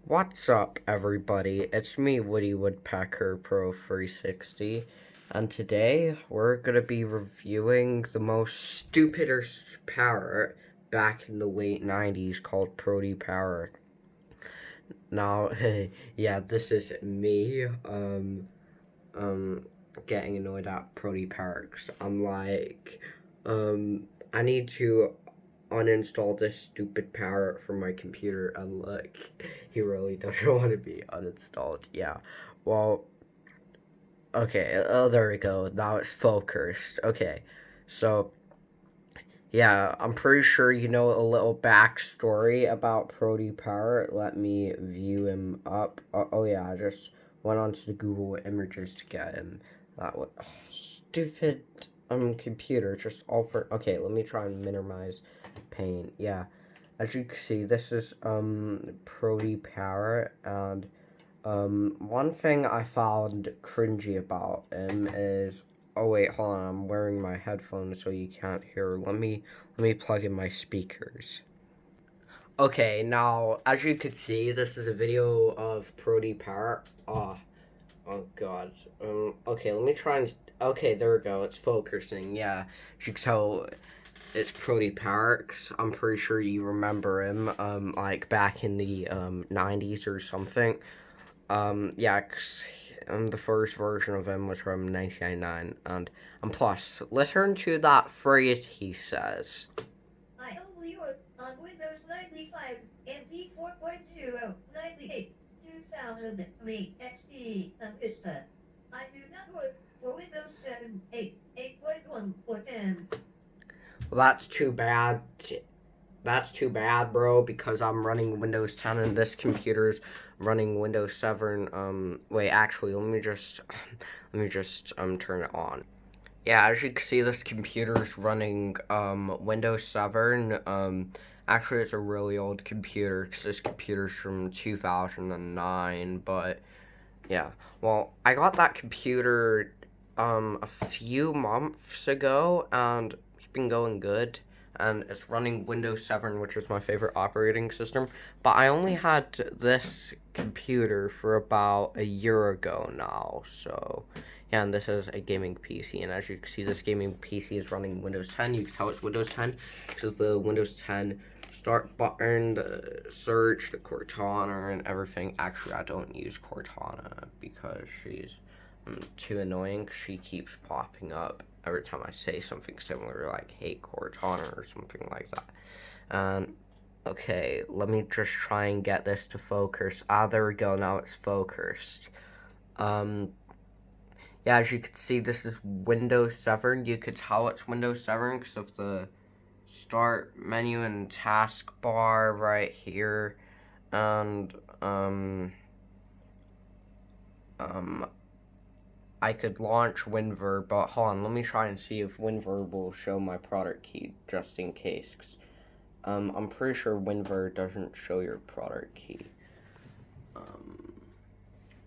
What's up, everybody? It's me, Woody Woodpecker Pro 360, and today we're gonna be reviewing the most stupidest parrot back in the late 90s called Prody Parrot. Now, yeah, this is me, getting annoyed at Prody Parrot. I'm like, I need to uninstall this stupid parrot from my computer, and look, he really doesn't want to be uninstalled. Yeah, well, okay, oh, there we go, now it's focused. Okay, so yeah, I'm pretty sure you know a little backstory about Prody Parrot. Let me view him up. Oh yeah, I just went onto the Google images to get him. That was stupid computer just all for. Okay, let me try and minimize pain. Yeah, as you can see, this is Prody Parrot, and one thing I found cringy about him is. Oh wait, hold on. I'm wearing my headphones so you can't hear. Let me plug in my speakers. Okay, now as you can see, this is a video of Prody Parrot. Oh god. Okay, let me try and. Okay, there we go. It's focusing. Yeah, as you can tell, it's Prody Parrot. I'm pretty sure you remember him. Like back in the 90s or something. Yeah, 'cause, the first version of him was from 1999, and plus, listen to that phrase he says. I only work on Windows 95, NT 4.0, 98, 2003, XP, and Vista. I do not work for Windows 7, 8, 8.1, or 10. Well, that's too bad. That's too bad, bro, because I'm running Windows 10 and this computer's running Windows 7. Wait, actually, let me just turn it on. Yeah, as you can see, this computer's running Windows 7. Actually, it's a really old computer because this computer's from 2009. But yeah, well, I got that computer a few months ago, and it's been going good. And it's running Windows 7, which is my favorite operating system. But I only had this computer for about a year ago now, so yeah, and this is a gaming PC, and as you can see, this gaming PC is running Windows 10. You can tell it's Windows 10 because the Windows 10 start button, the search, the Cortana, and everything. Actually, I don't use Cortana because she's too annoying. She keeps popping up every time I say something similar, like hate Cortana or something like that. And okay, let me just try and get this to focus. Ah, there we go. Now it's focused. Um, yeah, as you can see, this is Windows 7. You could tell it's Windows 7 because of the start menu and taskbar right here. And, um, I could launch WinVer, but hold on, let me try and see if WinVer will show my product key, just in case. I'm pretty sure WinVer doesn't show your product key.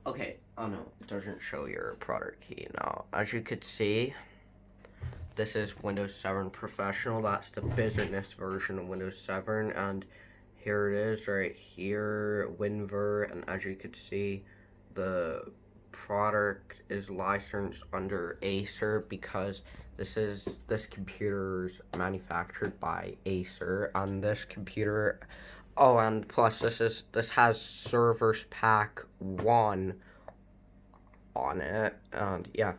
Okay, oh no, it doesn't show your product key. Now, as you could see, this is Windows 7 Professional. That's the business version of Windows 7, and here it is right here, WinVer, and as you could see, the product is licensed under Acer because this computer's manufactured by Acer, and this computer. Oh, and plus this has Service Pack 1 on it, and yeah.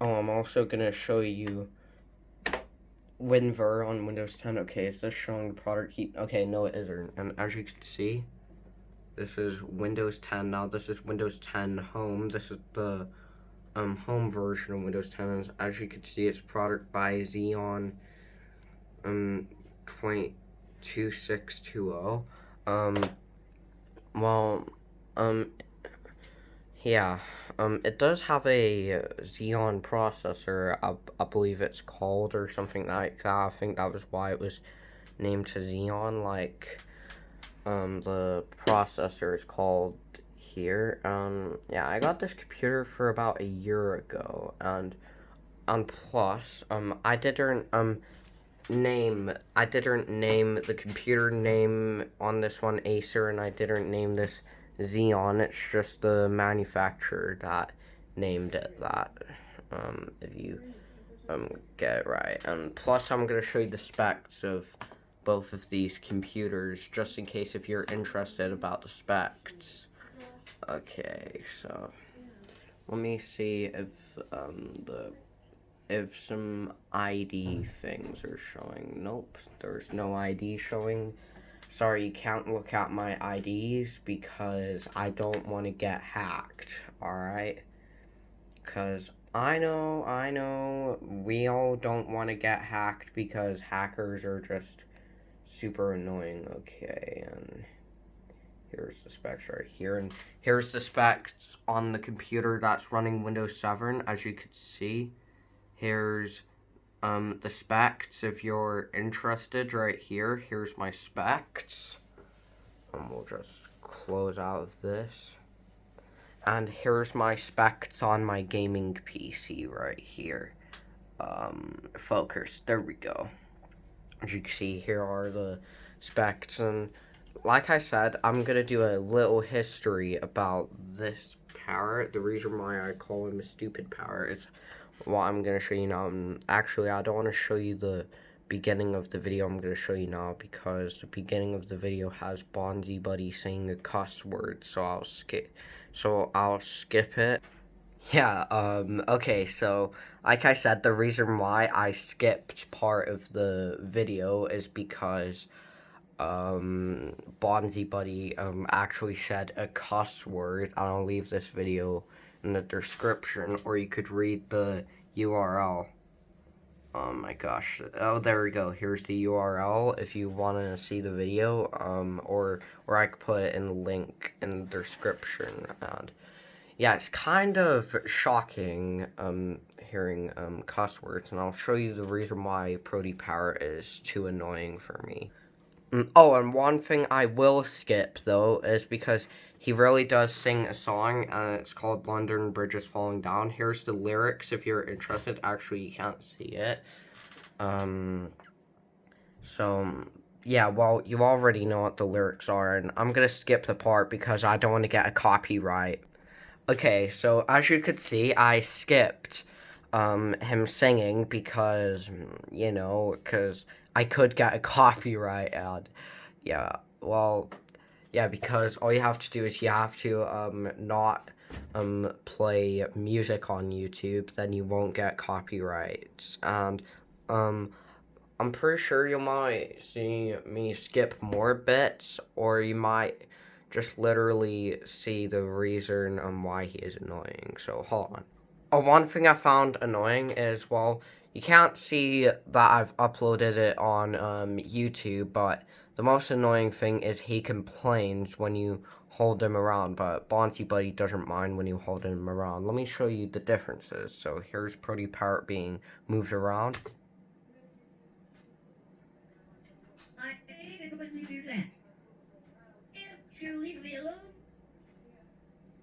Oh, I'm also gonna show you WinVer on Windows 10. Okay, is this showing the product key? Okay, no, it isn't. And as you can see, this is Windows 10. Now this is Windows 10 Home. This is the home version of Windows 10. And as you can see, it's product by Xeon 2620. Well, um, yeah, it does have a Xeon processor, I believe it's called, or something like that. I think that was why it was named to Xeon, like, the processor is called here. Yeah, I got this computer for about a year ago, and plus, I didn't, name the computer name on this one Acer, and I didn't name this Xeon. It's just the manufacturer that named it that. If you get it right. And plus, I'm gonna show you the specs of both of these computers, just in case if you're interested about the specs. Okay, so let me see if some ID things are showing. Nope, there's no ID showing. Sorry, you can't look at my IDs because I don't want to get hacked, alright? Because I know, we all don't want to get hacked because hackers are just super annoying. Okay, and here's the specs right here, and here's the specs on the computer that's running Windows 7, as you could see. Here's the specs if you're interested right here. Here's my specs. And we'll just close out of this. And here's my specs on my gaming PC right here. Focus. There we go. As you can see, here are the specs. And like I said, I'm going to do a little history about this Parrot. The reason why I call him a stupid Parrot is what I'm going to show you now. Actually, I don't want to show you the beginning of the video. I'm going to show you now because the beginning of the video has Bonzi Buddy saying a cuss word, so I'll skip it. Yeah, okay, so like I said, the reason why I skipped part of the video is because Bonzi Buddy actually said a cuss word. I'll leave this video in the description, or you could read the URL. Oh my gosh. Oh, there we go. Here's the URL if you want to see the video, or I could put it in the link in the description. And yeah, it's kind of shocking hearing cuss words, and I'll show you the reason why Prody Parrot is too annoying for me. Oh, and one thing I will skip, though, is because he really does sing a song, and it's called London Bridge is Falling Down. Here's the lyrics if you're interested. Actually, you can't see it. So, yeah, well, you already know what the lyrics are, and I'm gonna skip the part because I don't want to get a copyright. Okay, so as you could see, I skipped him singing because, because I could get a copyright ad. Yeah, well, yeah, because all you have to do is you have to not play music on YouTube, then you won't get copyrights. And I'm pretty sure you might see me skip more bits, or you might just literally see the reason why he is annoying. So hold on. One thing I found annoying is, well, you can't see that I've uploaded it on YouTube, but the most annoying thing is he complains when you hold him around, but Bonzi Buddy doesn't mind when you hold him around. Let me show you the differences. So here's Prody Parrot being moved around. I hate it when you do that. Can't you leave me alone?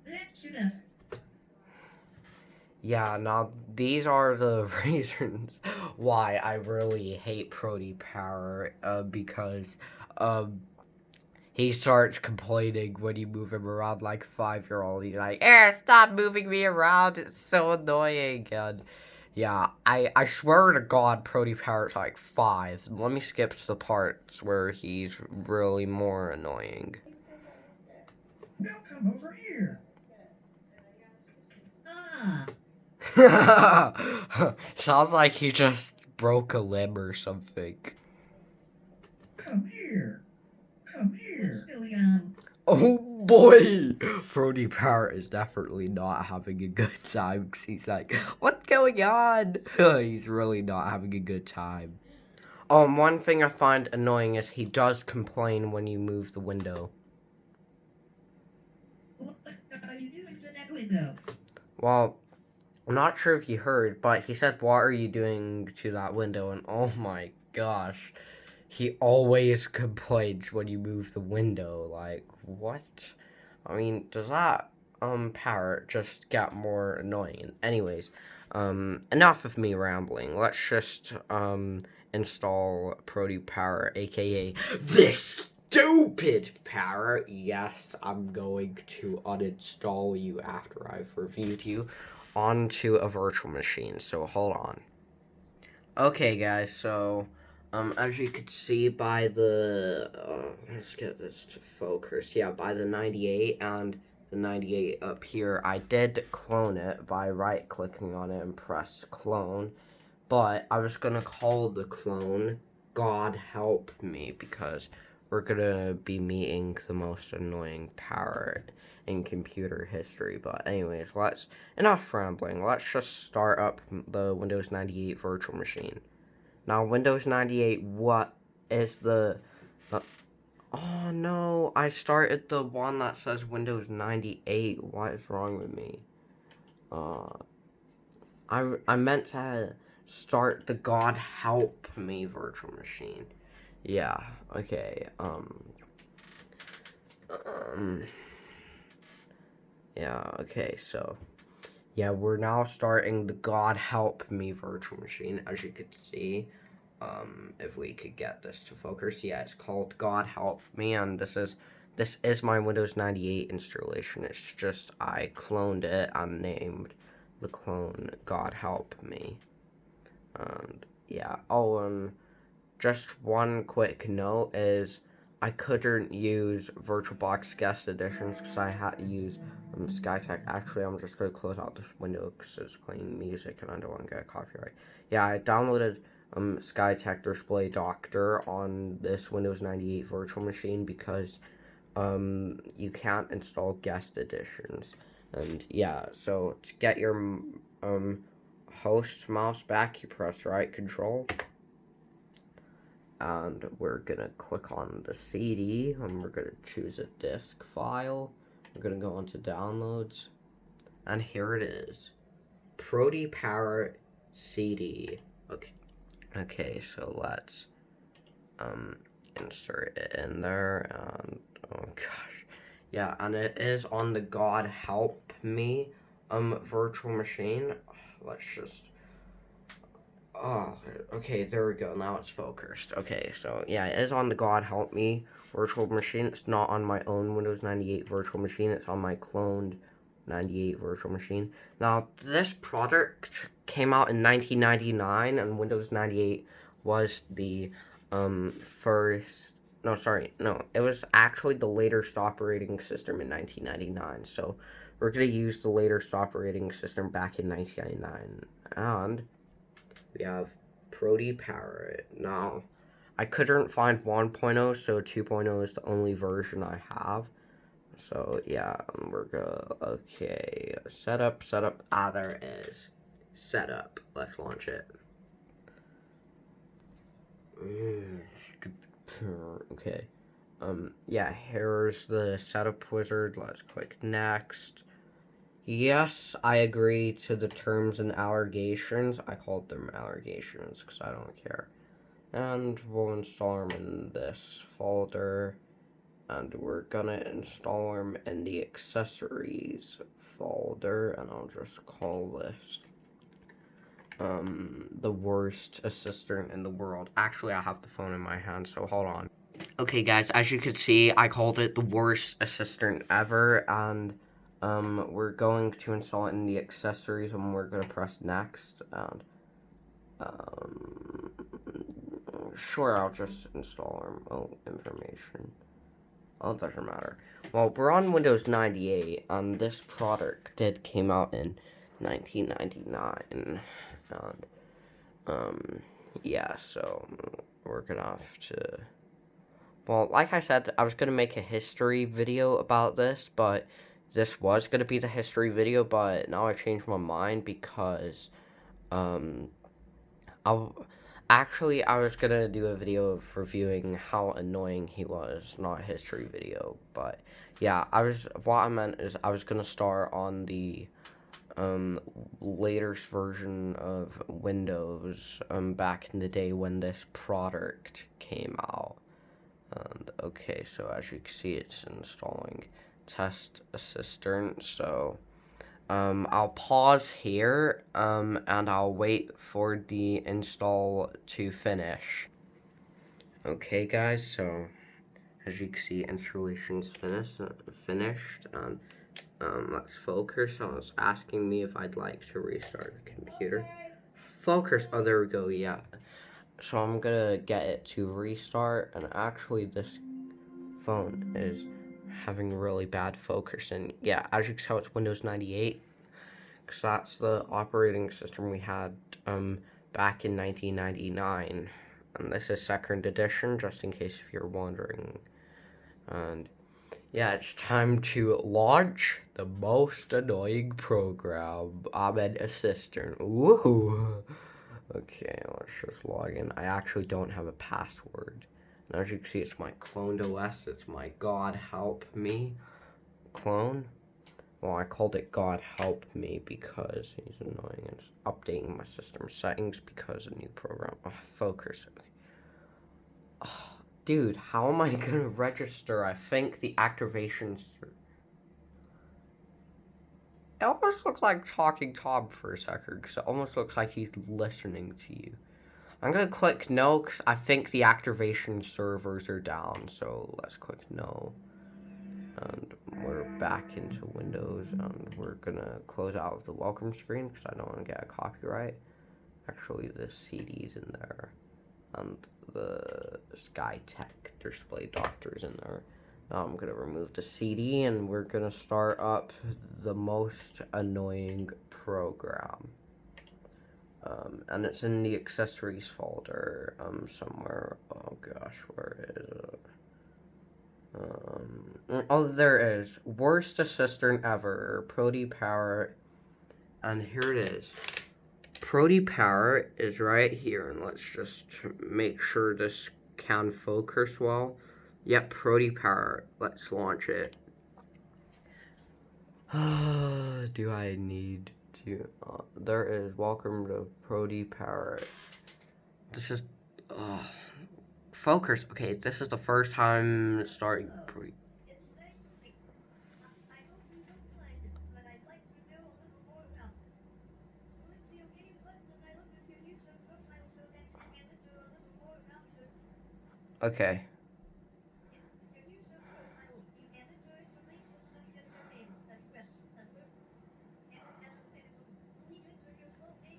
That's enough. Yeah, now these are the reasons why I really hate Prody Parrot, because he starts complaining when you move him around like a 5-year-old. He's like, stop moving me around, it's so annoying. And yeah, I swear to God, Prody Parrot's like 5. Let me skip to the parts where he's really more annoying. Now come over here. Ah. Sounds like he just broke a limb or something. Come here. Come here. Oh boy! Prody Parrot is definitely not having a good time because he's like, what's going on? He's really not having a good time. One thing I find annoying is he does complain when you move the window. What are you doing to that window? Well, I'm not sure if you heard, but he said, what are you doing to that window? And oh my gosh, he always complains when you move the window. Like, what? I mean, does that, Parrot just get more annoying? Anyways, enough of me rambling. Let's just, install Prody Parrot, aka this stupid Parrot. Yes, I'm going to uninstall you after I've reviewed you onto a virtual machine. So hold on. Okay, guys. So, as you could see by the let's get this to focus. Yeah, by the 98 and the 98 up here, I did clone it by right-clicking on it and press clone. But I was gonna call the clone God Help Me because we're gonna be meeting the most annoying parrot in computer history. But anyways, enough rambling. Let's just start up the Windows 98 virtual machine. Now, Windows 98, what is the... oh no, I started the one that says Windows 98. What is wrong with me? I meant to start the God Help Me virtual machine. Yeah, okay, yeah, okay, so, yeah, we're now starting the God Help Me virtual machine, as you could see. If we could get this to focus, yeah, it's called God Help Me, and this is my Windows 98 installation. It's just I cloned it and named the clone God Help Me. And yeah, just one quick note is I couldn't use VirtualBox guest editions because I had to use SkyTech. Actually, I'm just going to close out this window because it's playing music and I don't want to get copyright. Yeah, I downloaded SkyTech Display Doctor on this Windows 98 virtual machine because you can't install guest editions. And yeah, so to get your host mouse back, you press right control. And we're gonna click on the CD and we're gonna choose a disk file. We're gonna go into downloads. And here it is. Prody Parrot CD. Okay, so let's insert it in there and oh gosh. Yeah, and it is on the God Help Me virtual machine. Let's just okay, there we go. Now it's focused. Okay, so yeah, it is on the God Help Me virtual machine. It's not on my own Windows 98 virtual machine. It's on my cloned 98 virtual machine. Now, this product came out in 1999, and Windows 98 was the first. No, sorry, no, it was actually the latest operating system in 1999. So we're gonna use the latest operating system back in 1999, and we have Prody Parrot. Now, I couldn't find 1.0, so 2.0 is the only version I have. So, yeah, we're gonna, okay, setup, there it is. Setup, let's launch it. Okay, yeah, here's the setup wizard. Let's click next. Yes, I agree to the terms and allegations. I called them allegations because I don't care. And we'll install them in this folder. And we're gonna install them in the accessories folder. And I'll just call this the worst assistant in the world. Actually, I have the phone in my hand, so hold on. Okay, guys, as you can see, I called it the worst assistant ever, and we're going to install it in the accessories, and we're going to press next, and sure, I'll just install information. Oh, it doesn't matter. Well, we're on Windows 98, and this product came out in 1999, and yeah, so we're gonna have to. Well, like I said, I was going to make a history video about this, but this was going to be the history video, but now I've changed my mind because, actually, I was going to do a video of reviewing how annoying he was, not a history video, but, yeah, what I meant is I was going to start on the, latest version of Windows, back in the day when this product came out. And okay, so as you can see, it's installing Test Assistant. So I'll pause here, and I'll wait for the install to finish. Okay, guys, so as you can see, installation's finished, and let's focus. So it's asking me if I'd like to restart the computer. Focus, oh, there we go, yeah. So I'm gonna get it to restart, and actually this phone is having really bad focus, and yeah, as you can tell, it's Windows 98, because that's the operating system we had back in 1999, and this is second edition, just in case if you're wondering. And yeah, it's time to launch the most annoying program, Ahmed Assistant. Woohoo! Okay, let's just log in. I actually don't have a password. And as you can see, it's my cloned OS. It's my God Help Me clone. Well, I called it God Help Me because he's annoying. It's updating my system settings because of new program. Oh, focus. Oh, dude, how am I gonna register? I think the activations. It almost looks like Talking Tom for a second, because it almost looks like he's listening to you. I'm gonna click no, because I think the activation servers are down, so let's click no. And we're back into Windows, and we're gonna close out of the welcome screen, because I don't want to get a copyright. Actually, the CD's in there, and the SkyTech display doctor's in there. Now I'm gonna remove the CD, and we're gonna start up the most annoying program. And it's in the accessories folder, somewhere. Oh gosh, where is it? Oh, there it is. Worst assistant ever, Prody Parrot. And here it is. Prody Parrot is right here, and let's just make sure this can focus well. Yep, Prody Parrot. Let's launch it. Do I need to? There is. Welcome to Prody Parrot. This is. Focus. Okay, this is the first time starting Prody. It's nice to meet you. I hope you don't mind, but I'd like to know a little more about it. Click the OK button and I look at your user profile so that you can enter a little more about your. Okay. In your user profile, you can enter information such as your name, address, and birth. And as a minimum, please enter your full name.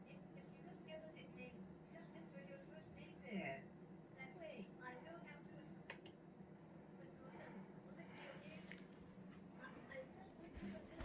If you don't get a nickname, just enter your first name there. That way, I know how to. Click the OK. I just clicked you a minute ago.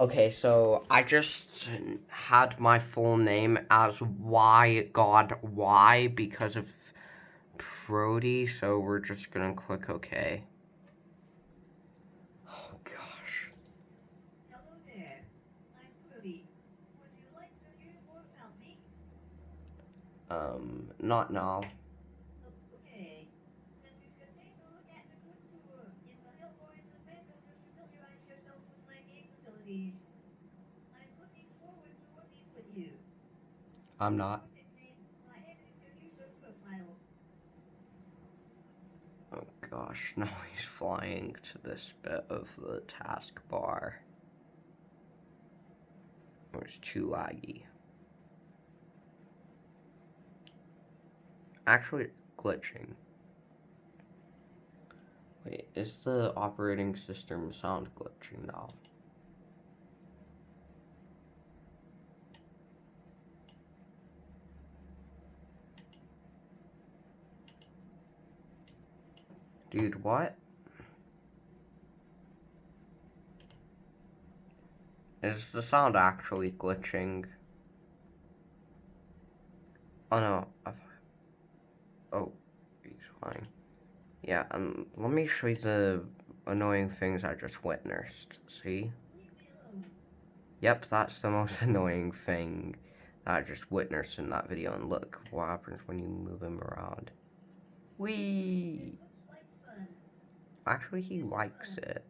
Okay, so I just had my full name as Why God Why because of Prody, so we're just gonna click OK. Oh gosh. Hello there. I'm Prody. Would you like to hear more about me? Not now. Okay. Then you should take a look at the quick tour in the help or in the menu to familiarize yourself with my capabilities. I'm looking forward to working with you. I'm not. Nickname, my head in your user profile. Oh gosh, now he's flying to this bit of the taskbar. Oh, it's too laggy. Actually, it's glitching. Wait, is the operating system sound glitching now? Dude, what? Is the sound actually glitching? Oh no. Oh, he's fine. Yeah, let me show you the annoying things I just witnessed. See? Leave me alone. Yep, that's the most annoying thing that I just witnessed in that video. And look what happens when you move him around. It Whee! looks like fun. Actually, he likes it.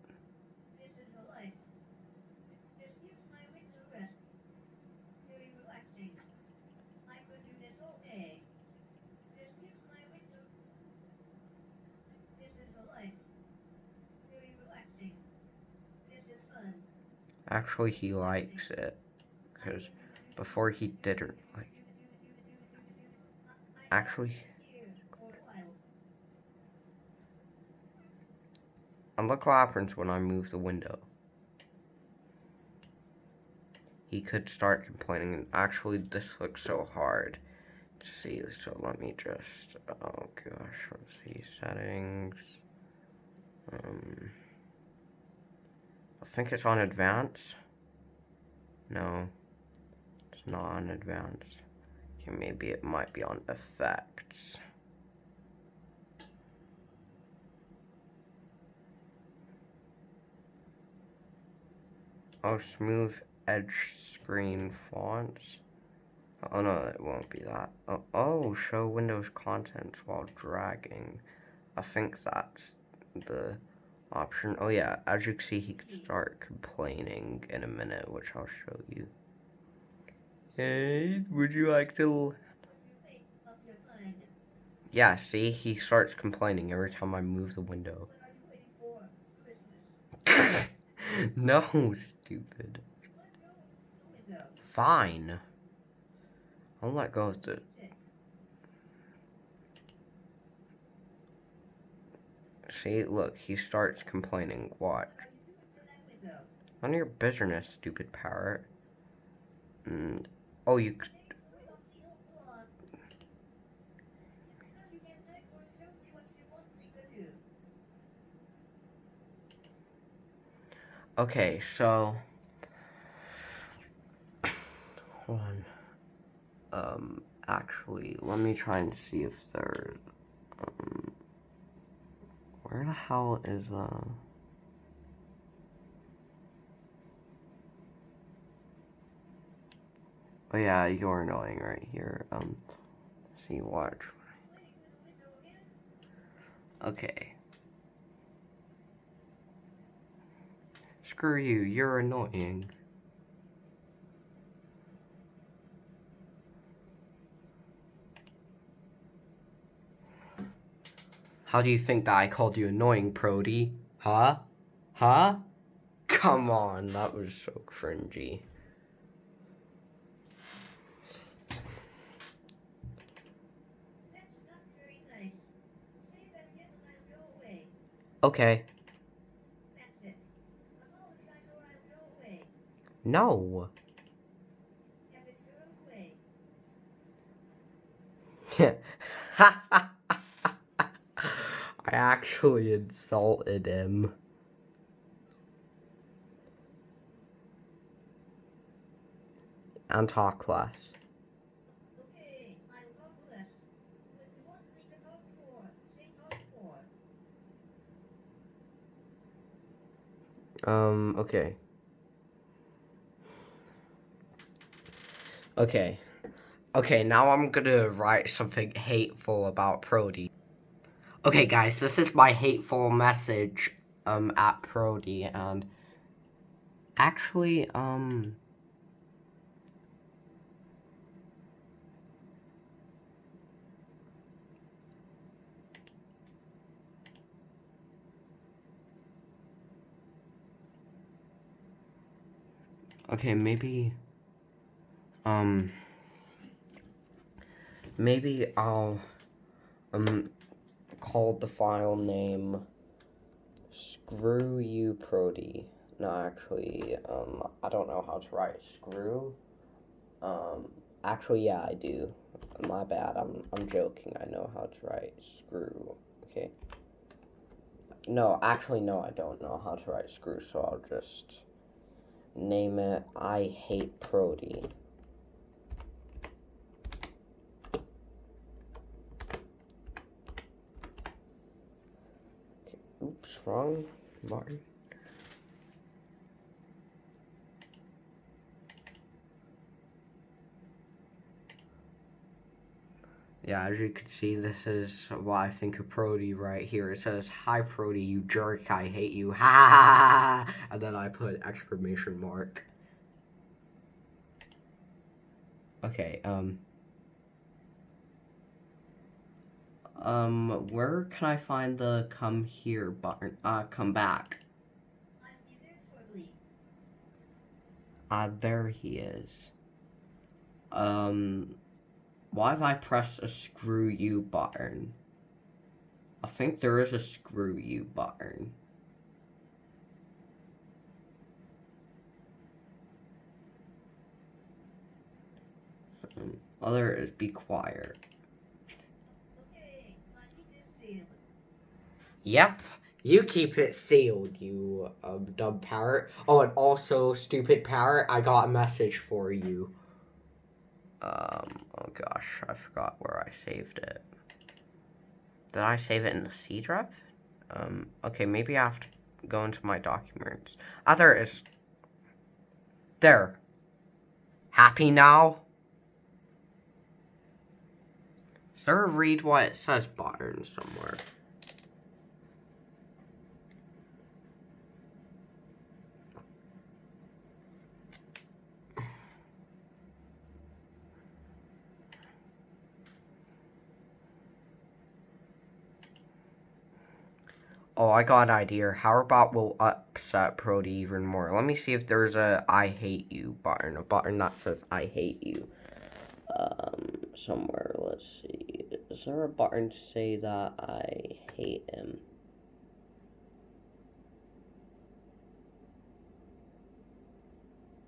This is the life. This gives my winter rest. Very relaxing. I could do this all day. This gives my winter. This is the life. Very relaxing. This is fun. Actually, he likes it. Because before he didn't like it. Actually, and look what happens when I move the window. He could start complaining, and actually this looks so hard to see, so let me just, oh gosh, let's see, settings, I think it's on advanced. No, it's not on advanced. Okay, maybe it might be on effects. Oh, smooth edge screen fonts. Oh no, it won't be that. Oh, show Windows contents while dragging. I think that's the option. Oh yeah, as you can see, he could start complaining in a minute, which I'll show you. Hey, would you like to... Yeah, see, he starts complaining every time I move the window. No, stupid. Fine. I'll let go of the... See, look, he starts complaining. Watch. None of your business, stupid parrot. Oh, you... Okay, so... Hold on. Actually, let me try and see if there's... Where the hell is, Oh yeah, you're annoying right here. See, watch. Okay. Screw you, you're annoying. How do you think that I called you annoying, Prody? Huh? Huh? Come on, that was so cringy. Okay. No. I actually insulted him. And talk less. Okay. Okay, now I'm gonna write something hateful about Prody. Okay, guys, this is my hateful message, at Prody, and... Actually, Okay, maybe I'll, call the file name Screw You Prody. No, actually, I don't know how to write screw. Actually, yeah, I do. My bad, I'm joking. I know how to write screw, okay? No, actually, no, I don't know how to write screw, so I'll just name it I Hate Prody. Okay, oops, wrong button. Yeah. Yeah, as you can see, this is what I think of Prody right here. It says, "Hi Prody, you jerk, I hate you." Ha ha ha ha! And then I put exclamation mark. Okay, where can I find the come here button? Come back. I'm here shortly. There he is. Why have I pressed a screw you button? I think there is a screw you button. Other is be quiet. Okay, I keep this sealed. Yep, you keep it sealed, you dumb parrot. Oh, and also, stupid parrot, I got a message for you. Oh gosh, I forgot where I saved it. Did I save it in the C drive? Okay, maybe I have to go into my documents. There it is. There. Happy now? Is there a read what it says button somewhere? Oh, I got an idea. How about we'll upset Prody even more? Let me see if there's a I hate you button. A button that says I hate you. Somewhere. Let's see. Is there a button to say that I hate him?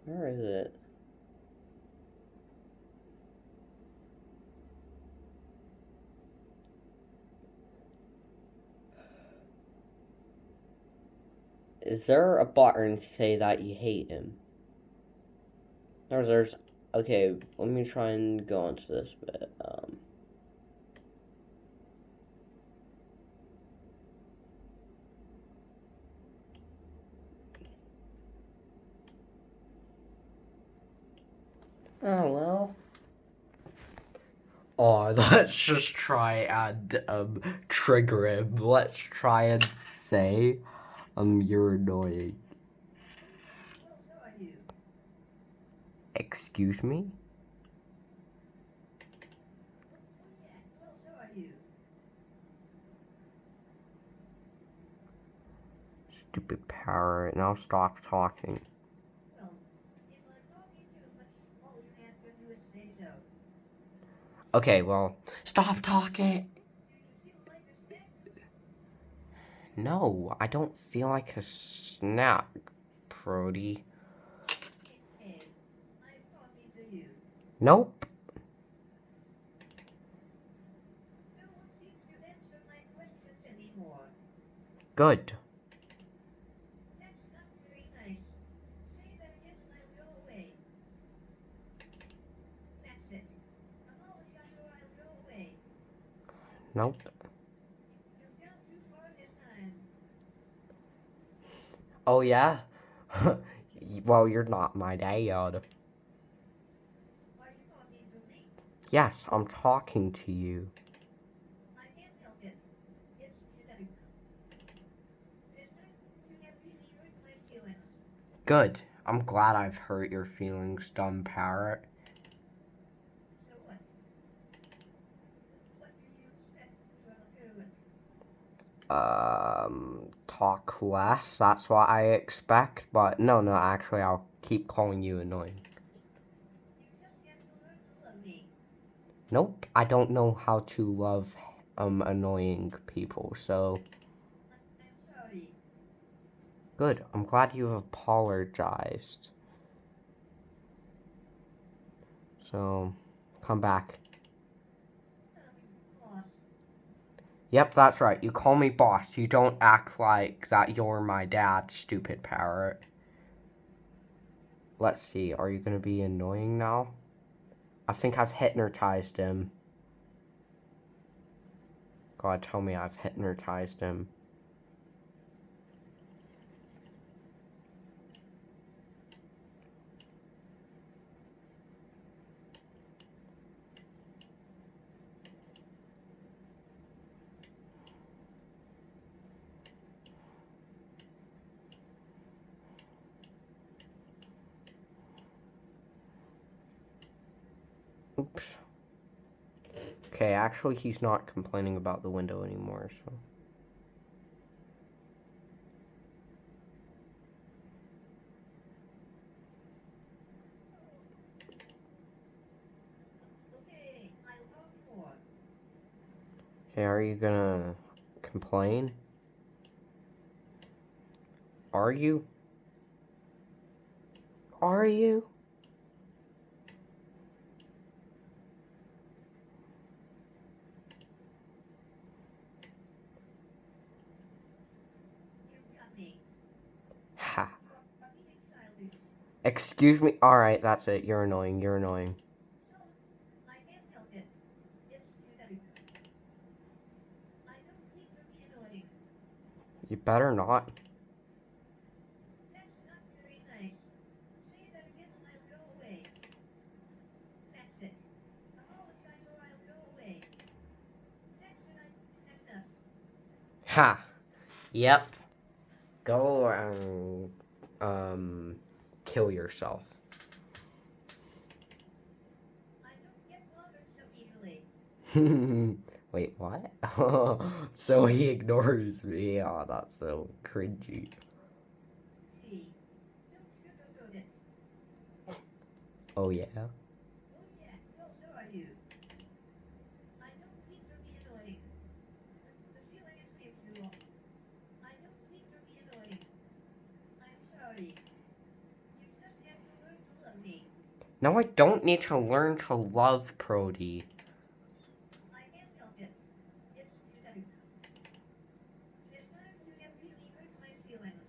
Where is it? Is there a button to say that you hate him? There's. Okay, let me try and go onto this bit. Oh, well. Oh, let's just try and, trigger him. Let's try and say, you're annoying. Well, so are you. Excuse me? Yeah, well, so are you. Stupid parrot. Now stop talking. Well, if I'm talking too much, all you have to do is say so. Okay, well, stop talking. Do you feel like a snack? No, I don't feel like a snack, Prody. Hey, I'm talking to you. Nope. No one seems to answer my questions anymore. Good. That's not very nice. Say that again and I'll go away. That's it. Apologize or I'll go away. Nope. You've gone too far this time. Oh, yeah? Well, you're not my dad. Are you talking to me? Yes, I'm talking to you. I can't help it. It's genetic. This time, you have really hurt my feelings. Good. I'm glad I've hurt your feelings, dumb parrot. So what? What do you expect from a parent? Talk less. That's what I expect. But no, actually, I'll keep calling you annoying. You just have to learn to love me. Nope, I don't know how to love, annoying people, so... I'm sorry. Good, I'm glad you've apologized. So, come back. Boss. Yep, that's right, you call me boss. You don't act like that you're my dad, stupid parrot. Let's see, are you gonna be annoying now? I think I've hypnotized him. God, tell me I've hypnotized him. Oops. Okay, actually, he's not complaining about the window anymore, so. Okay, I'll talk more. Okay, are you gonna complain? Are you? Are you? You got me. Ha. Are being childish. Excuse me? Alright, that's it. You're annoying. You're annoying. So, I can't help it. It's genetic. I don't need to be annoying. You better not. That's not very nice. Say that again and I'll go away. That's it. Apologize or I'll go away. That's enough. Ha. Yep. Go kill yourself. I don't get bothered so easily. Wait, what? So he ignores me. Oh, that's so cringy. Gee, don't sugarcoat it. Oh, yeah? Oh yeah, well so are you. I don't mean to be annoying. The feeling is mutual. I don't mean to be annoying. I'm sorry. You just have to learn to love me. No, I don't need to learn to love Prody. I can't help it. It's genetic. This time you have really hurt my feelings.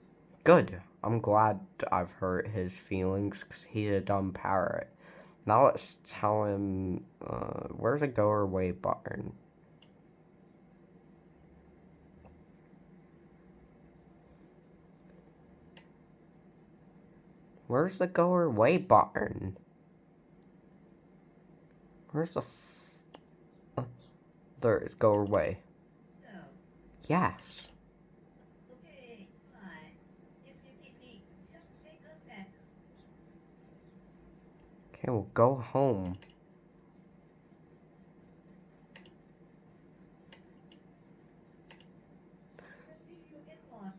Good. I'm glad I've hurt his feelings because he's a dumb parrot. Now let's tell him, where's the go away button? Where's the go away button? Where's the there it is, go away. No. Yes. Okay, fine. If you need me, just say come back. Okay, well, go home. Just see you get lost.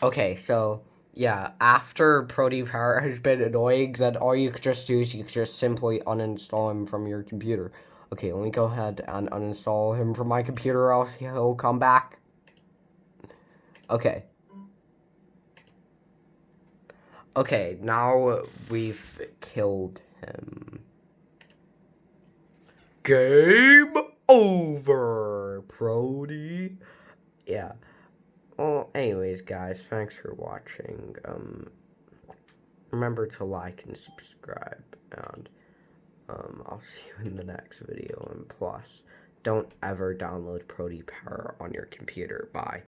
Okay, so yeah, after Prody Parrot has been annoying, then all you could just do is you could just simply uninstall him from your computer. Okay, let me go ahead and uninstall him from my computer, or else he'll come back. Okay. Okay, now we've killed him. Game over, Prody. Yeah. Well, anyways, guys, thanks for watching. Remember to like and subscribe, and I'll see you in the next video. And plus, don't ever download Prody Parrot on your computer. Bye.